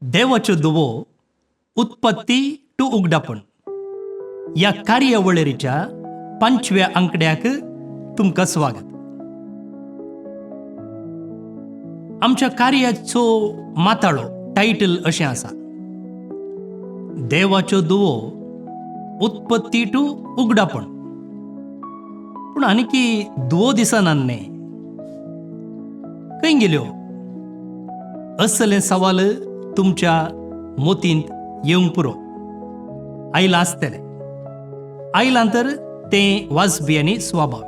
देवाच्यो दुवो उत्पत्ती टू उगडापण या कार्यावळीच्या 5व्या अंकड्याक तुमकां स्वागत. आमच्या कार्याचो माताळो टायटल अशें आसा, देवाच्यो दुवो उत्पत्ती टू उगडापण. पूण आनीकी दुवो दिसनात खंय गेल्यो असले सवाल तुमच्या मोतींत येवंक पुरो. आयलां आसतलें, आयलां तर तें वाजपी आनी स्वाभावीक.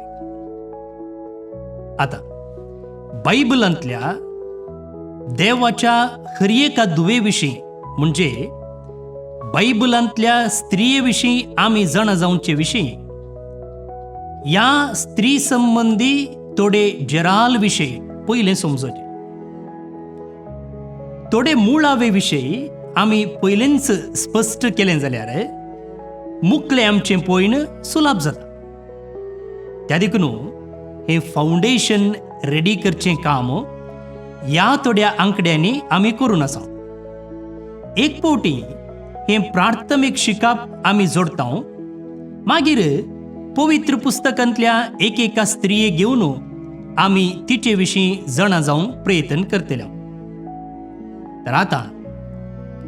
आतां बायबलांतल्या देवाच्या खर एका दुवे विशीं म्हणजे बायबलांतल्या स्त्रिये विशीं आमी जाणा जावचे विशीं ह्या स्त्री संबंधी थोडे जराल विशय पयलें समजोचे. थोडे मुळावे विशयी आमी पयलेंच स्पश्ट केलें जाल्यार मुखलें आमचें पळोवन सुलभ जाता. त्या देखून हें फावंडेशन रेडी करचें काम ह्या थोड्या अंकड्यांनी आमी करून आसा. एक फावटी हें प्राथमीक शिकप आमी जोडटा, मागीर पवित्र पुस्तकांतल्या एकेका स्त्रियेक घेवन आमी तिचे विशीं जाणा जावंक प्रयत्न करतले. तर आतां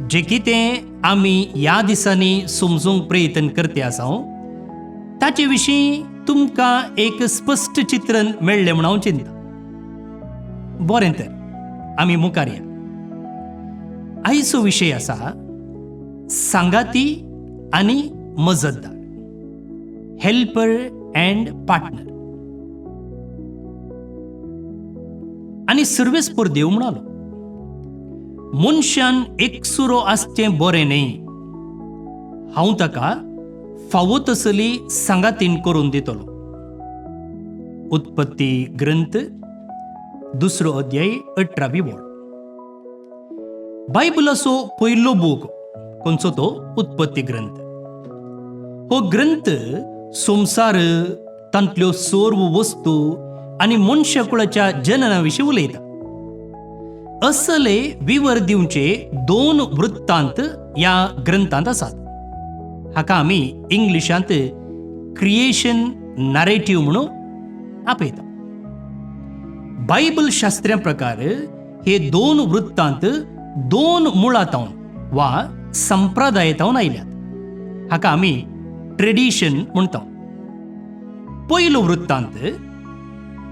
जे कितें आमी ह्या दिसांनी समजूंक प्रयत्न करते आसा ताचे विशीं तुमकां एक स्पश्ट चित्रण मेळ्ळें म्हूण हांव चिंता. बरें, तर आमी मुखार या. आयचो विशय आसा सांगाती आनी मजतदार, हेल्पर अँड पार्टनर. आनी सर्वेस्पर देव म्हणालो, मनशान एकसुरो आसचें बरें न्ही, हांव ताका फावो तसली सांगातीन करून दितलो. उत्पत्ती ग्रंथ 2 अध्याय 18वी ओळ. बायबलाचो पयलो बूक खंयचो तो उत्पत्ती ग्रंथ. हो ग्रंथ संसार, तांतल्यो सर्व वस्तू आनी मनशाकुळाच्या जनना विशीं उलयता. असले विवर दिवचे 2 वृत्तांत ह्या ग्रंथांत आसात. हाका आमी इंग्लिशांत क्रिएशन नरेटिव्ह म्हणून आपयता. बायबल शास्त्र्या प्रकार हे 2 वृत्तांत 2 मुळांतावन वा संप्रदायातावन आयल्यात. हाका आमी ट्रेडिशन म्हणटा. पयलो वृत्तांत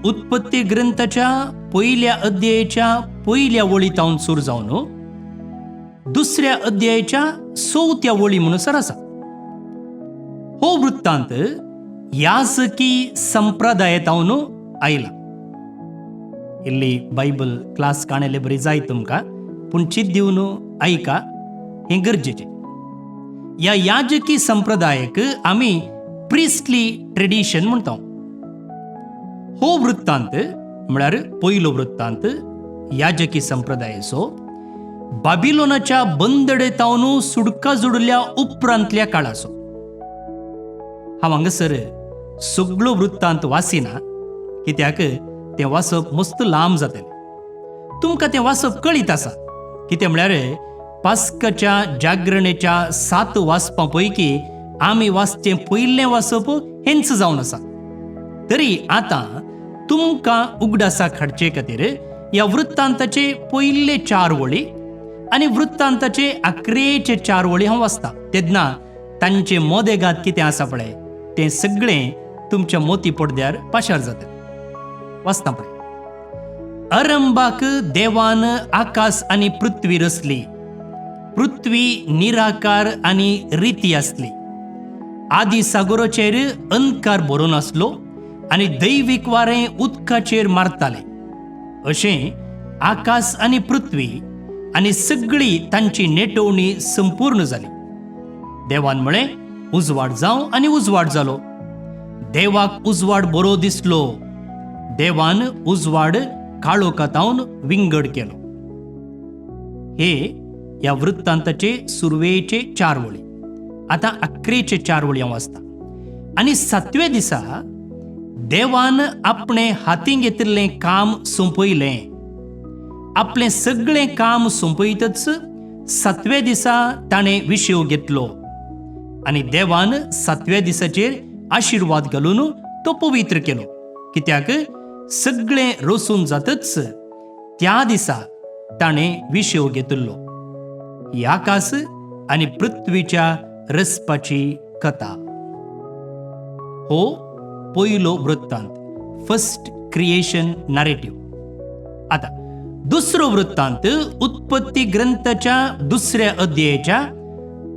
उत्पत्ती ग्रंथाच्या पयल्या अध्यायाच्या पयल्या वळीतावन सुरू जावन दुसऱ्या अध्यायाच्या 4थ्या वळी म्हणसर आसा. हो वृत्तांत याजकी संप्रदायातावन आयला. इल्ली बायबल क्लास काणयले बरी जाय तुमकां, पूण चित दिवन आयका, हें गरजेचें. ह्या याजकी संप्रदायाक आमी प्रिस्टली ट्रेडिशन म्हणटा. हो वृत्तांत म्हळ्यार पयलो वृत्तांत याजकी संप्रदायाचो बाबिलोनाच्या बंदडेतावन सुडका जोडल्या उपरांतल्या काळाचो. हांव हांगासर सगळो वृत्तांत वाचिना, कित्याक तें वाचप मस्त लांब जातलें. तुमकां तें वाचप कळीत आसा, कितें म्हळ्यार पास्काच्या जागरणेच्या 7 वाचपां पैकी आमी वाचचें पयलें वाचप हेंच जावन आसा. तरी आतां तुमकां उगडासाक हाडचे खातीर ह्या वृत्तांताचे पयले 4 वळी आनी वृत्तांताचे 11चे 4 वळी हांव वाचता. तेन्ना तांचे मोदेगात कितें आसा पळय तें सगळें तुमच्या मोती पडद्यार पाशार जाता. वाचता पळय. अरंबाक देवान आकाश आनी पृथ्वी रचली. पृथ्वी निराकार आनी रिती आसली. आदी सागराचेर अंधकार भरून आसलो आनी दैवीक वारें उदकाचेर मारतालें. अशें आकाश आनी पृथ्वी आनी सगळी तांची नेटोवणी संपूर्ण जाली. देवान म्हळें, उजवाड जावं, आनी उजवाड जालो. देवाक उजवाड बरो दिसलो. देवान उजवाड काळोखातावन विंगड केलो. हे या वृत्तांताचे सुरवेचे 4 वळी. आता 11चे 4 वळी हांव वाचता. आनी 7व्या दिसा देवान आपणे हातीं घेतिल्लें काम सोंपयलें. आपलें सगळें काम सोंपयतच 7व्या दिसा ताणें विशेव घेतलो. आनी देवान 7व्या दिसाचेर आशिर्वाद घालून तो पवित्र केलो. कित्याक सगळें रोसून जातच त्या दिसा ताणें विशेव घेतिल्लो. ही आकाश आनी पृथ्वीच्या रस्पाची कथा. हो पयलो वृत्तांत, फर्स्ट क्रिएशन नॅरेटिव्ह. आता दुसरो वृत्तांत उत्पत्ती ग्रंथाच्या 2ऱ्या अध्यायाच्या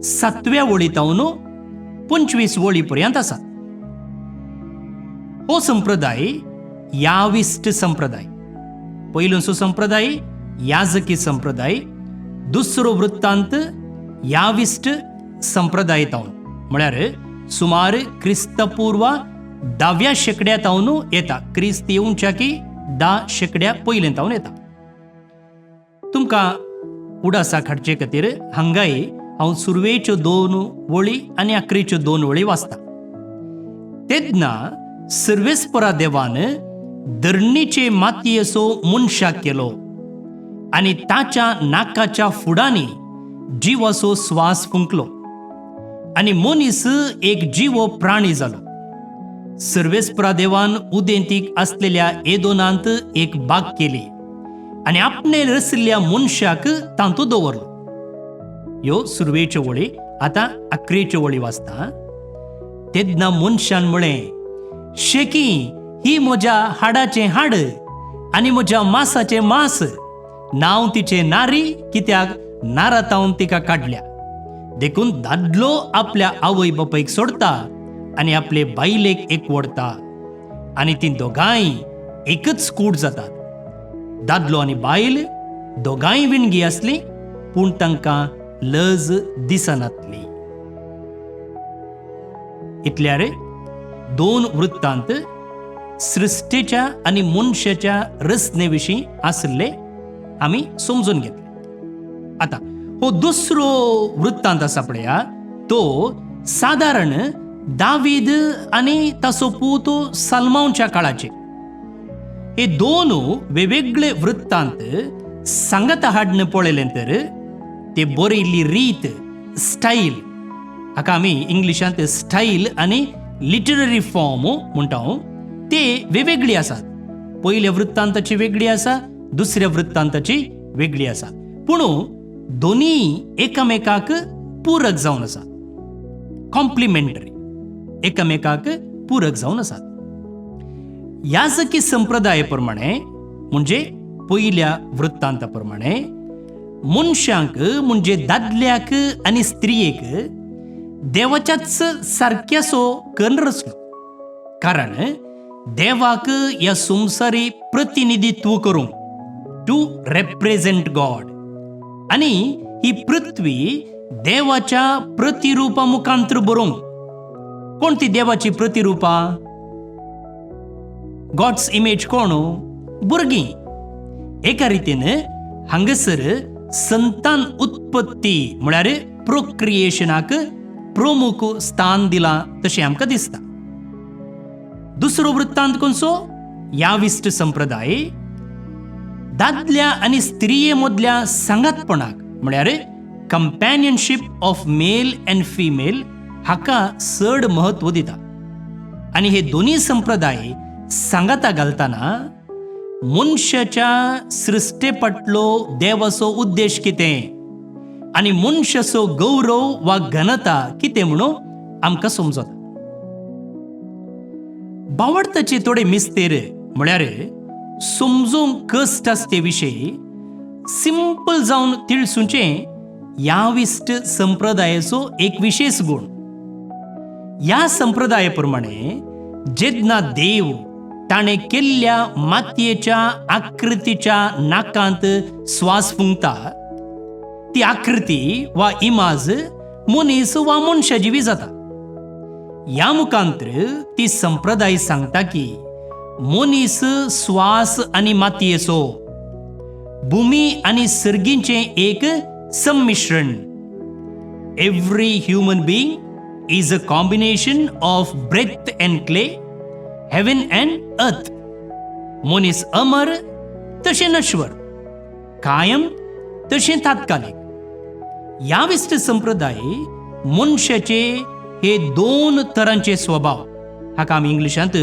7व्या वळीतावन 25 वळीपर्यंत आसा. हो संप्रदाय याविस्ट संप्रदाय. पयलोचो संप्रदाय याजकी संप्रदाय. दुसरो वृत्तांत याविस्ट संप्रदाय तावन म्हळ्यार सुमार क्रिस्तपूर्व 10व्या शेकड्यांतावन येता. क्रिस्त येवच्या की 10 शेकड्या पयलेंतावन येता. तुमकां उडासा हाडचे खातीर हांगाय हांव सुरवेच्यो 2 वळी आनी 11च्यो 2 वळी वाचता. तेदना सर्वेस्परा देवान धरणीचे मातयेचो मनशाक केलो आनी ताच्या नाकाच्या फुडांनी जिवाचो स्वास फुंकलो आनी मनीस एक जिवो प्राणी जालो. सर्वेस्परा देवान उदेंतीक आसलेल्या एदोनांत एक बाग केली आनी आपणे रचल्ल्या मनशाक तांतूं दवरलो. ह्यो सुरवेच्यो वळी. आतां 11च्यो वळी वाचता. तेदना मनशान म्हळें, शेकी ही म्हज्या हाडाचें हाड आनी म्हज्या मांसाचें मांस. नांव तिचें नारी, कित्याक नारातावन तिका काडल्या. देखून दादलो आपल्या आवय बापायक सोडता आनी आपले बायलेक एकवडता आनी ती दोगांय एकच कूड जातात. दादलो आनी बायल दोगांय विणगी आसली, पूण तांकां लज दिसनातली. इतल्यार 2 वृत्तांत सृश्टेच्या आनी मनशाच्या रचने विशीं आसले आमी समजून घेतले. आता हो दुसरो वृत्तांत आसा पळया, तो सादारण दावीद आनी ताचो पूत सलमोनाच्या काळाचे. हे 2 वेगवेगळे वृत्तांत सांगता हाडून पळयलें तर ते बरयल्ली रीत, स्टाईल, हाका आमी इंग्लिशांत स्टाईल आनी लिटररी फॉर्म म्हणटा, ते वेगवेगळी आसात. पयल्या वृत्तांताची वेगळी आसा, दुसऱ्या वृत्तांताची वेगळी आसा, पूण दोनी एकामेकाक पूरक जावन आसात. कॉम्प्लिमेंटरी, एकामेकाक पूरक जावन आसात. याजकी संप्रदाया प्रमाणे म्हणजे पयल्या वृत्तांता प्रमाणे मनशांक म्हणजे दादल्याक आनी स्त्रियेक देवाच्याच सारक्यासो कर्ण रचलो. कारण देवाक ह्या संवसारी प्रतिनिधित्व करूंक, टू रेप्रेझेंट गॉड, आनी ही पृथ्वी देवाच्या प्रतिरुपा मुखांतर बरोवंक. कोणती देवाची प्रतिरुपा? गॉड्स इमेज कोण? भुरगीं. एका रितीन हांगसर संतान उत्पत्ती म्हळ्यार प्रोक्रिएशनाक प्रमुख स्थान दिलां तशें आमकां दिसता. दुसरो वृत्तांत खंयचो? याविस्ट संप्रदाय दादल्या आनी स्त्रिये मदल्या सांगातपणाक म्हळ्यार कंपॅनियनशीप ऑफ मेल अँड फिमेल हाका चड महत्व दिता. आनी हे दोनी संप्रदाय सांगाता घालतना मनशाच्या सृश्टे फाटलो देवाचो उद्देश कितें आनी मनशाचो गौरव वा घनता कितें म्हणून आमकां समजता. बावडताचे थोडे मिस्तेर म्हळ्यार समजूंक कश्ट आसा ते विशयी सिंपल जावन तिळसूचें याविस्ट संप्रदायाचो एक विशेष गुण. ह्या संप्रदाया प्रमाणे जेन्ना देव ताणें केल्ल्या मातयेच्या आकृतीच्या नाकांत स्वास फुंकता, ती आकृती वा इमाज मनीस वा मनशा जिवी जाता. ह्या मुखांतर ती संप्रदाय सांगता की मनीस स्वास आनी मातयेचो, भुमी आनी सर्गींचें एक संमिश्रण. Every human being is a combination of breath and clay, heaven and earth. मनीस अमर तशें नश्वर, कायम तशें तात्कालिक. याविष्ट संप्रदाय मनशाचे हे दोन तरांचे स्वभाव, हाका आमी इंग्लिशांत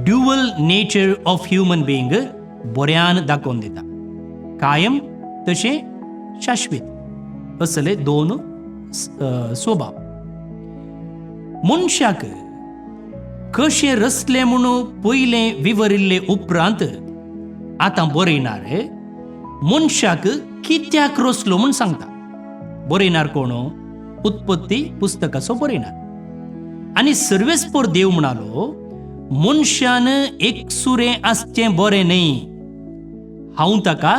dual nature of human being बऱ्यान दाखोवन दिता. कायम तशें शाश्वत असले दोन स्वभाव. मनशाक कशें रचलें म्हणून पयलें विवरिल्ले उपरांत आतां बरयणार मनशाक कित्याक रचलो म्हूण सांगता. बरयणार कोण? उत्पत्ती पुस्तकाचो बरयणार. आनी सर्वेस्पर देव म्हणालो, मनशान एकसुरें आसचें बरें न्ही, हांव ताका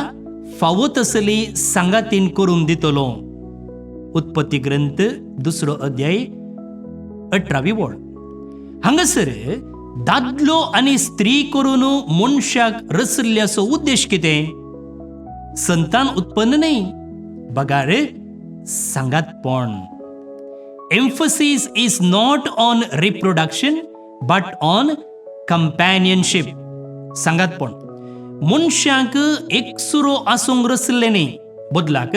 फावो तसली सांगातीन करून दितलो. उत्पत्ती ग्रंथ 2 अध्याय 18वी ओळ. हांगासर दादलो आनी स्त्री करून मनशाक रचल्ल्याचो उद्देश कितें? संतान उत्पन्न न्ही, बघा रे, सांगातपण. Emphasis is not on reproduction but on companionship. सांगातपण. मनशांक एकसुरो आसूंक रचले न्ही, बदलाक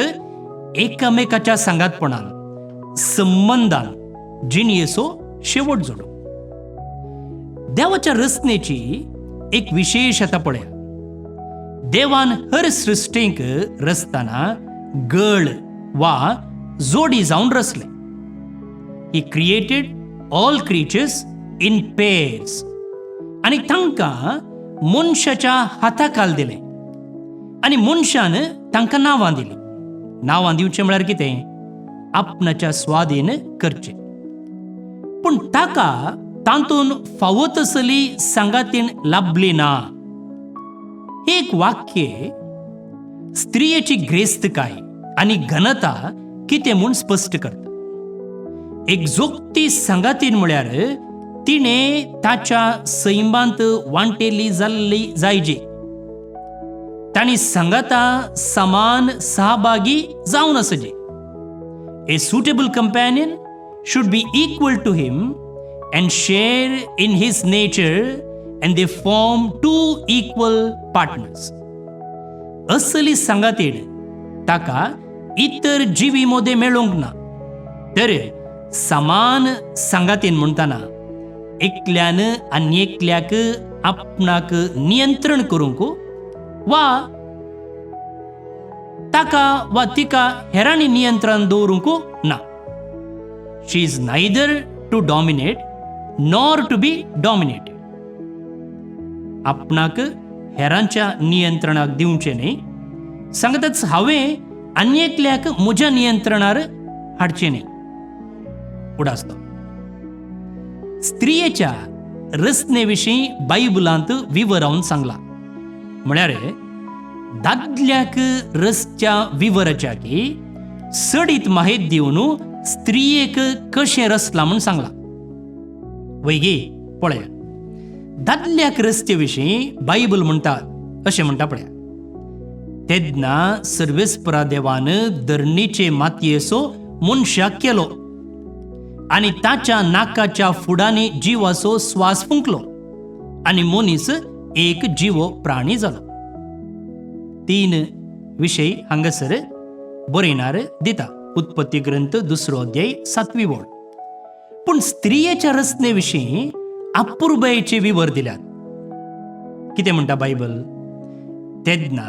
एकामेकाच्या सांगातपणान, संबंधान जिणयेचो शेवट जोडो. देवाच्या रचनेची एक विशेषता पळया. देवान हर सृश्टीक रचतना गळ वा जोडी जावन रचले. He created all creatures in pairs आनी तांकां मनशाच्या हाताखाल दिले आनी मनशान तांकां नांवां दिलीं. नांवां दिवचें म्हळ्यार कितें? आपणाच्या स्वाधीन करचें. पूण ताका तातूंत फावो तसली सांगातीन लाभली ना. एक वाक्य स्त्रियेची ग्रेस्तकाय आनी घनता कितें म्हूण स्पश्ट करता. एक जोगती सांगातीन म्हळ्यार तिणें ताच्या सैमांत वांटेली जाल्ली जायजे. तांणी सांगाता समान सहभागी जावन आसचे. A suitable companion should be equal to him and share in his nature and they form two equal partners. असली सांगातीन ताका इतर जिवी मोदे मेळोंक ना. तर समान सांगातीन म्हणटाना एकल्यान आनी एकल्याक आपणाक नियंत्रण करूंक वा ताका वा तिका हेरांनी नियंत्रण दवरूंक ना. She is neither to dominate nor to be dominated. आपणाक हेरांच्या नियंत्रणाक दिवचें न्ही. सांगताच हांवें आनी एकल्याक म्हज्या नियंत्रणार हाडचें न्ही. फुडें आसता. स्त्रियेच्या रचने विशीं बायबलांत विवरावन सांगला. म्हळ्यार दादल्याक रचच्या विवराच्या की सडीत माहीत दिवन स्त्रियेक कशें रचलां म्हूण सांगलां. वैगी पळया, दादल्याक रचचे विशीं बायबल म्हणटात अशें म्हणटा पळया. तेदना सर्वेस्परा देवान धरणीचे मातयेचो मनशाक केलो आनी ताच्या नाकाच्या फुडांनी जिवाचो स्वास फुंकलो आनी मनीस एक जिवो प्राणी जालो. 3 विशय हांगासर बरयणार दिता. उत्पत्ती ग्रंथ 2 अध्याय 7वी ओळ. पूण स्त्रियेच्या रचने विशीं अपूर्वयेचे विवर दिल्यात. कितें म्हणटा बायबल? तेदना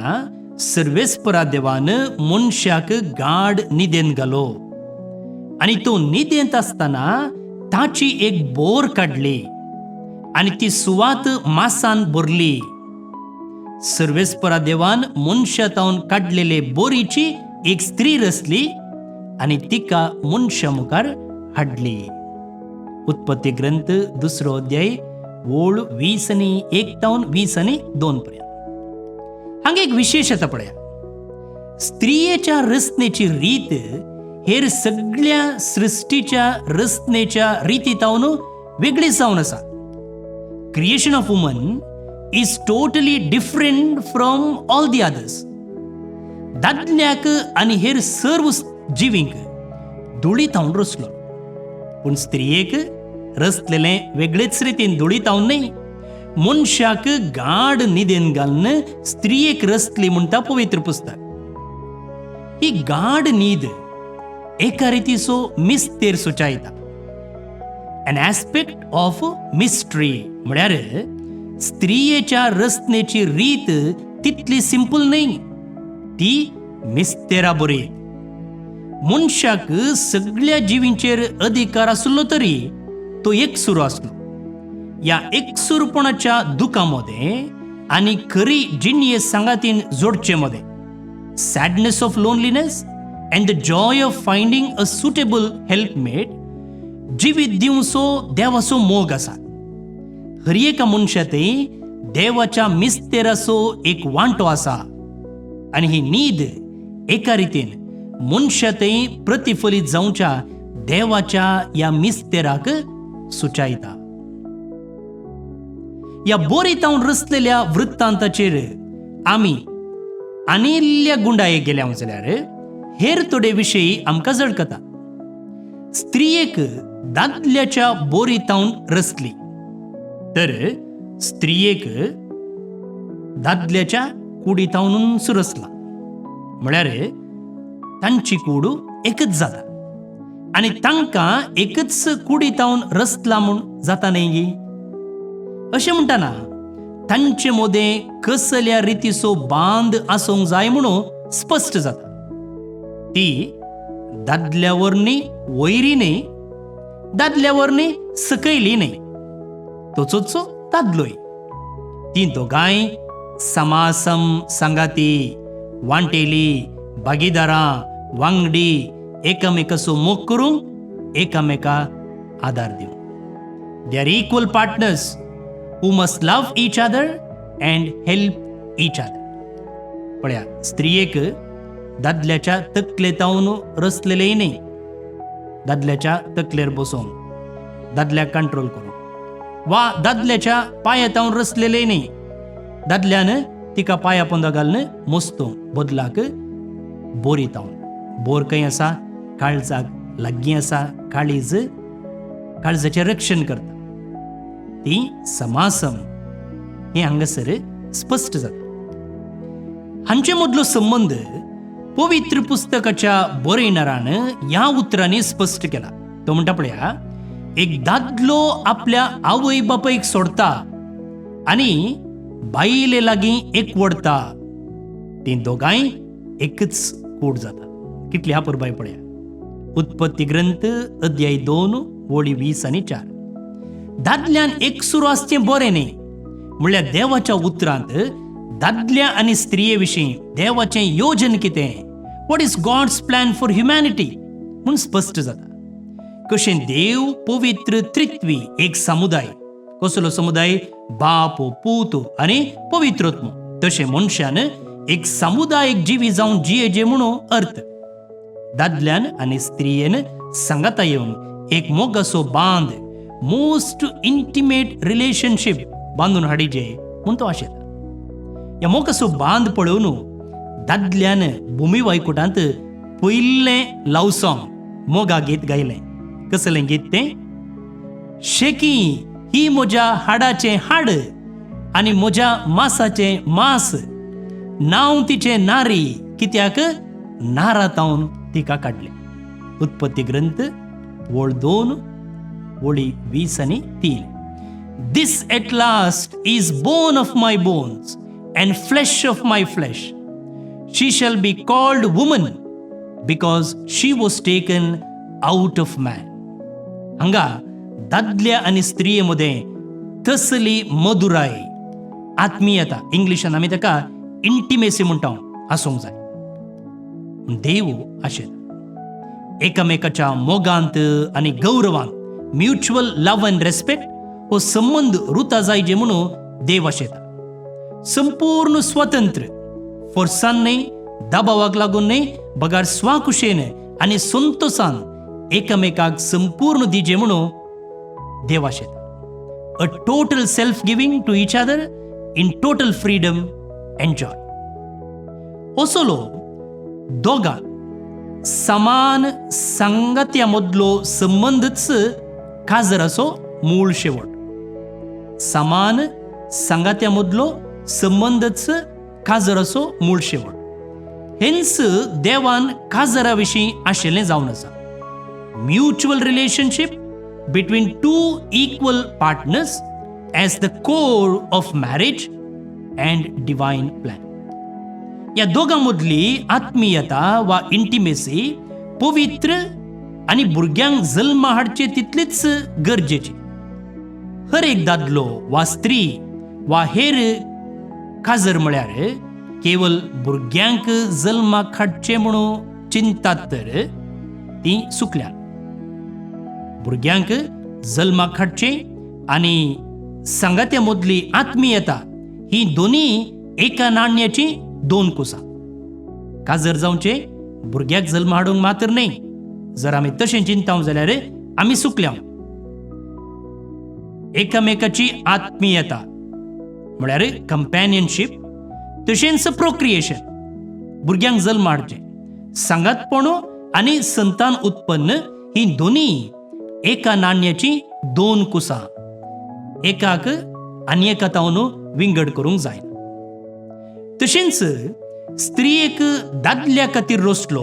सर्वेस्परा देवान मनशाक गाढ न्हिदेंत घालो आनी तो न्हिदेंत आसतना ताची एक बोर काडली आनी ती सुवात मांसान भरली. सर्वेस्परा देवान मनशातावन काडलेले बोरीची एक स्त्री रचली आनी तिका मनशा मुखार हाडली. उत्पत्ती ग्रंथ 2 अध्याय ओळ 20:1 ते 20:2 पर्यंत. हांगा एक विशेषता पळया. स्त्रियेच्या रचनेची रीत हेर सगळ्या सृष्टीच्या रचनेच्या रितीतावन वेगळी जावन आसा. Creation of woman is totally different from all the others. दादल्याक आनी हेर सर्व जिवींक दुळीतावन रचलो, पूण स्त्रियेक रचलेलें वेगळेच रितीन दुळीतावन न्ही, मनशाक गाढ न्हिदेन घालून स्त्रियेक रचली म्हणटा पवित्र पुस्तक. ही गाढ न्हीद एका रितीचो मिस्तेर सुचायता, एन एस्पेक्ट ऑफ मिस्ट्री. म्हळ्यार स्त्रियेच्या रचनेची रीत तितली सिंपल न्ही, ती मिस्तेरा बरी. मनशाक सगळ्या जिवींचेर अधिकार आसलो तरी तो एकसूर आसलो. या एकसूरपणाच्या दुखामध्ये आणि खरी जिणये सांगातीन जोडचे मध्ये sadness of loneliness and the joy of finding a suitable helpmate जिवीत दिवचो देवाचो मोग आसा. हर एका मनशातय देवाच्या मिस्तेराचो एक वांटो आसा, आनी ही न्हीद एका रितीन मनशातय प्रतिफलीत जावच्या देवाच्या या मिस्तेराक सुचायता. या बोरितावन रचलेल्या वृत्तांताचेर आमी आनिल्ल्या गुंडाये गेल्या जाल्यार हेर थोडे विशयी आमकां जळकता. स्त्रियेक दादल्याच्या बोरितावन रचली, तर स्त्रियेक दादल्याच्या कुडीतावन सुरसला. म्हळ्यार तांची कूड एकच जाता, आनी तांकां एकच कुडीतावन रचला म्हूण जाता न्ही. अशें म्हणटाना तांचे मदें कसल्या रितीचो बांद आसूंक जाय म्हणून स्पश्ट जाता. ती दादल्या वरनी वयरी न्ही, दादल्या वरनी सकयली न्ही, तोचोचो दादलोय. ती दोगांय समासम सांगाती, वांटेली, भागीदारां, वांगडी, एकामेकाचो मोग करूंक, एकामेका आदार दिवंक. They are equal partners who must love each other and help each other. पळया, स्त्रियेक दादल्याच्या तकलेतावन रचलेलेय न्ही, दादल्याच्या तकलेर बसोवंक, दादल्याक कंट्रोल करूंक, वा दादल्याच्या पांयातावन रचलेलेय न्ही, दादल्यान तिका पांया पोंदा घालून मोस्तोवंक, बदलाक बोरितावन. बोर खंय आसा? काळजाक लागीं आसा. काळीज काळजाचें रक्षण करता. ती समासम हे हांगासर स्पश्ट जाता. हांचे मदलो संबंध पवित्र पुस्तकाच्या बरयणारान ह्या उतरांनी स्पश्ट केला. तो म्हणटा पळया, एक दादलो आपल्या आवय बापायक सोडता आनी बायले लागीं एक वडता, ती दोगांय एकच कूड जाता. कितली हा पुरबाय पळया. उत्पत्ती ग्रंथ अध्याय 2 वळी 20 आनी 4. दादल्यान एकसूर आसचें बरें न्ही म्हणल्यार देवाच्या उतरांत दादल्या आनी स्त्रिये विशीं देवाचें योजन कितें, what is God's plan for humanity म्हूण स्पश्ट जाता. कशें देव पवित्र त्रित्वी एक समुदाय, कसलो समुदाय? बाप, पूत आनी पवित्रोत्म. तशें मनशान एक समुदायिक जिवी जावन जियेजे म्हणून अर्थ. दादल्यान आनी स्त्रियेन सांगाता येवन एक मोगाचो बांद, मोस्ट इंटिमेट रिलेशनशीप बांदून हाडिजे म्हूण तो आशेता. ह्या मोगाचो बांद पळोवन दादल्यान भुमी वायकुटांत पयलें लव सॉंग मोगा गीत गायलें. कसलें गीत तें? शेकी ही म्हज्या हाडाचें हाड आनी म्हज्या मांसाचें मांस, नांव तिचें नारी, कित्याक नारातावन तिका काडलें. उत्पत्ती ग्रंथ वळ 2 वळी 20 आनी 3. This at last is bone of my bones and flesh of my flesh. She shall be called woman because she was taken out of man. हांगा दादल्या आनी स्त्रिये मदें कसली मधुराय, आत्मीयता, इंग्लिशान आमी ताका इंटिमेसी म्हणटा, आसूंक जाय. देव आशेता एकामेकाच्या मोगांत आनी गौरवांत म्युच्युअल लव अँड रेस्पेक्ट हो संबंध रुता जायजे म्हणून देव आशेता. संपूर्ण स्वतंत्र, फोर्सान न्ही, दबावाक लागून न्ही, बगार स्वाकुशेन आनी संतोषान एकामेकाक संपूर्ण दिजे म्हणून देव आशेता. A total self giving to each other in total freedom and joy. असलो दोगां समान संगत्यामदलो संबंधच काजराचो मूळ शेवट. समान संगत्यामदलो संबंधच काजराचो मूळ शेवट. हेन्स देवान काजरा विशीं आशिल्लें जावन आसा. Mutual relationship between two equal partners as the core of marriage and divine plan. या दोगां मदली आत्मीयता वा इंटिमेसी पवित्र आनी भुरग्यांक जल्म हाडचे तितलीच गरजेची. हर एक दादलो वा स्त्री वा हेर काजर म्हळ्यार केवळ भुरग्यांक जल्माक हाडचे म्हणून चिंतात तर ती चुकल्या. भुरग्यांक जल्माक हाडचे आनी संगत्या मदली आत्मीयता ही दोनी एका नाण्याची दोन कुसां. काजर जावचे भुरग्याक जल्म हाडूंक मात्र न्ही. जर आमी तशें चिंताव जाल्यार आमी चुकल्या. एकामेकाची आत्मीयता म्हळ्यार कंपॅनियनशीप, तशेंच प्रोक्रिएशन भुरग्यांक जल्म हाडचे, सांगातपणू आनी संतान उत्पन्न ही दोनी एका नाण्याची दोन कुसां. एकाक आनी एकातावन विंगड करूंक जायना. तशेंच स्त्रियेक दादल्या खातीर रचलो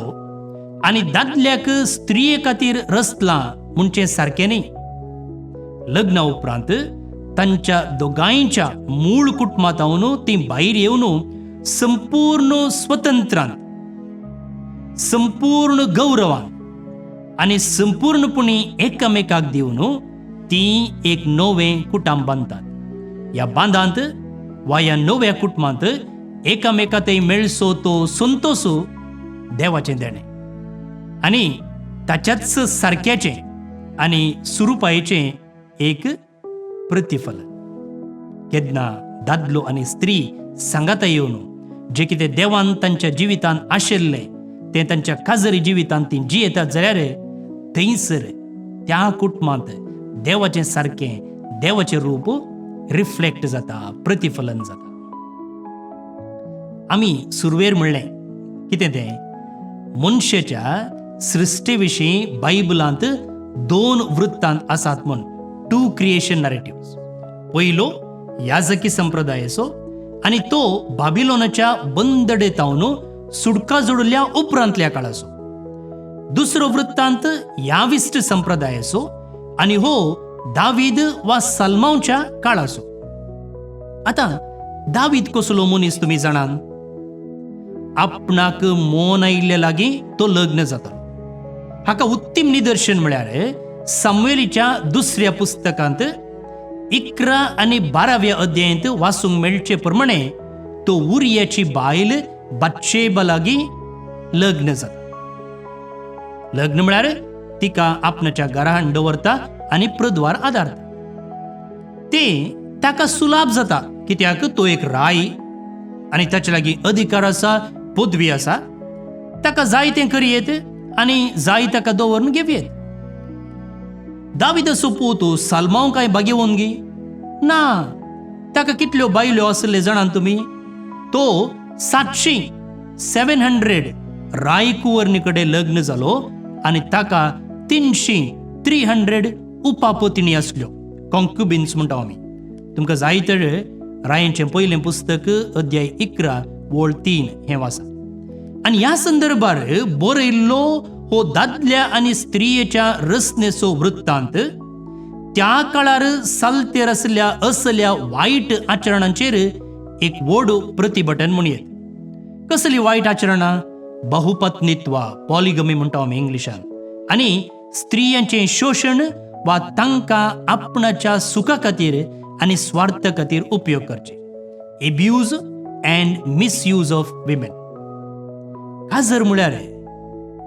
आनी दादल्याक स्त्रिये खातीर रचलां म्हणचे सारकें न्ही. लग्ना उपरांत तांच्या दोगांयच्या मूळ कुटुंबांतावन ती भायर येवन संपूर्ण स्वतंत्रान, संपूर्ण गौरवान आनी संपूर्णपणी एकामेकाक दिवन ती एक नवें कुटुंब बांदतात. ह्या बांदांत वा ह्या नव्या कुटुंबांत एकामेकांतय मेळसो तो संतोष देवाचें देणें आनी ताच्याच सारक्याचें आनी सुरूपायेचें एक प्रतिफलन. केन्ना दादलो आनी स्त्री सांगाता येवन जे कितें देवान तांच्या जिवितांत आशिल्लें तें तांच्या काजरी जिवितांत ती जियेतात जाल्यार थंयसर त्या कुटुंबांत देवाचें सारकें, देवाचें रूप रिफ्लेक्ट जाता, प्रतिफलन जाता. आमी सुरवेर म्हणलें कितें तें मनशाच्या सृश्टे विशीं बायबलांत दोन वृत्तांत आसात म्हूण, टू क्रिएशन नरेटिव्स. पयलो याजकी संप्रदायाचो आनी तो बाबिलोनाच्या बंदडेतावन सुडका जोडल्या उपरांतल्या काळाचो. दुसरो वृत्तांत याविस्ट संप्रदायाचो आनी हो दावीद वा सलमांच्या काळाचो. आतां दावीद कसलो मनीस तुमी जाणात. आपणाक मोन आयिल्ल्या लागीं तो लग्न जातालो. हाका उत्तम निदर्शन म्हळ्यार सामुएलीच्या दुसऱ्या पुस्तकांत 11 आनी 12व्या अध्यायांत वाचूंक मेळचे प्रमाणे तो उरियाची बायल बातशेबा लागीं लग्न जाता. लग्न म्हळ्यार तिका आपणाच्या घरांत दवरता आनी प्रद्वार आदारता. तें ताका सुलाभ जाता कित्याक तो एक राय आनी ताचे लागीं अधिकार आसा, पदवी आसा. ताका जाय तें करियेत आनी जाय ताका दवरून घेवयेत. दाविदाचो पूत सालमांव काय भाग्यवंगी ना. ताका कितल्यो बायल्यो आसले जाणात तुमी. तो 700 रायकुंवरनी कडेन लग्न जालो आनी ताका 300 उपापतिणी आसल्यो, कॉन्क्युबिन्स म्हणटा आमी. तुमकां जाय तर रायांचें पयलें पुस्तक अध्याय 11 वळ 3 हें वाचा. आनी ह्या संदर्भार बरयल्लो हो दादल्या आनी स्त्रियेच्या रचनेचो वृत्तांत त्या काळार सालतेर आसल्या असल्या वायट आचरणांचेर एक व्हड प्रतिभटन म्हणयेत. कसली वायट आचरणां? बहुपत्नीत्व, पॉलिगमी म्हणटा आमी इंग्लिशान, आनी स्त्रियांचें शोशण वा तांकां आपणाच्या सुखा खातीर आनी स्वार्थ खातीर उपयोग करचे. Abuse and misuse of women. काजर म्हळ्यार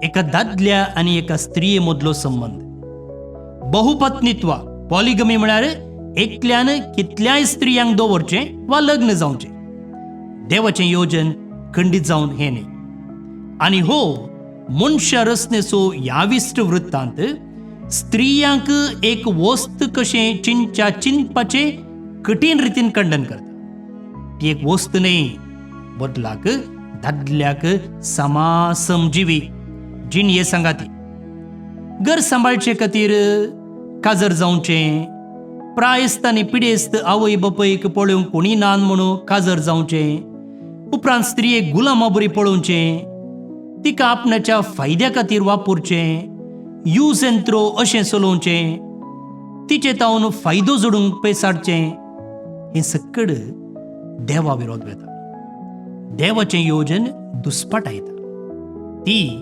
एका दादल्या आनी एका स्त्रिये मदलो संबंध. बहुपत्नीत्व, पॉलिगमी म्हळ्यार एकल्यान कितल्याय स्त्रियांक दवरचें वा लग्न जावचें. देवाचें येवजन खंडीत जावन हें न्ही. आनी हो मनशा रचनेचो याविस्ट वृत्तांत स्त्रियांक एक वस्त कशें चिंतपाचें कठीण रितीन खंडन करता. ती एक वस्त न्ही, बदलाक दादल्याक समासम जिवी जिणये सांगाती. घर सांबाळचे खातीर काजर जावचें, प्रायस्त आनी पिडेस्त आवय बापयक पळोवंक कोणी नान म्हणून काजर जावचें, उपरांत स्त्रियेक गुलामा बरी पळोवचें, तिका आपणाच्या फायद्या खातीर वापरचें, यूज एंड थ्रो अशें चलोवचें, तिचे तावन फायदो जोडूंक पेसाडचें, हें सगळं देवा विरोध वता. देवाचें येवजण दुस्पाटायता. ती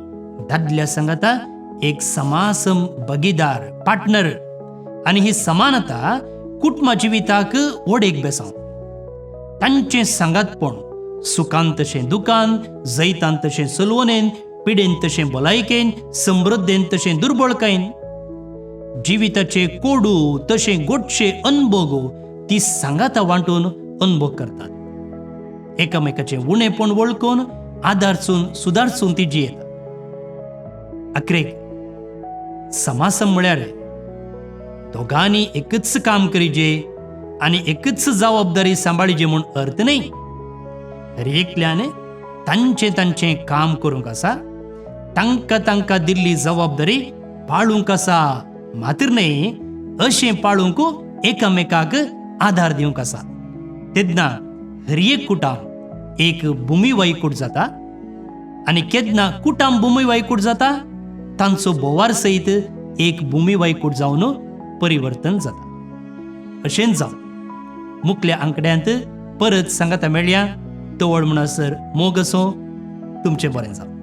दादल्या सांगाता एक समासम बगीदार पार्टनर, आनी ही समानता कुटुंबा जिविताक वडेक बेसांव. तांचें सांगातपण सुखान तशें दुखान, जैतान तशें चलवणेन, पिडेन तशें भलायकेन, समृद्धेन तशें दुर्बळकायेन, जिविताचे कोडू तशें गोडशे अनुभव ती सांगाता वांटून अनुभव करतात. एकामेकाचें उणेपण वळखून आदारचून सुदारचून ती जियेता. अखेरेक समासम म्हळ्यार दोगांनी एकच काम करीचे आनी एकच जबाबदारी सांबाळीची म्हूण अर्थ न्ही. हर एकल्यान तांचें तांचें काम करूंक आसा, तांकां तांकां दिल्ली जबाबदारी पाळूंक आसा, मात्र न्ही अशें पाळूंक एकामेकाक आधार दिवंक आसा. तेन्ना हर एक कुटाम एक भुमी वायकूट जाता, आनी केन्ना कुटाम भुमी वायकूट जाता, तांचो बोवार सयत एक भुमी वायकूट जावन परिवर्तन जाता. अशेंच जावन मुखल्या आंकड्यांत परत सांगाता मेळया. तवळ म्हणसर मोग असो. तुमचें बरें जावं.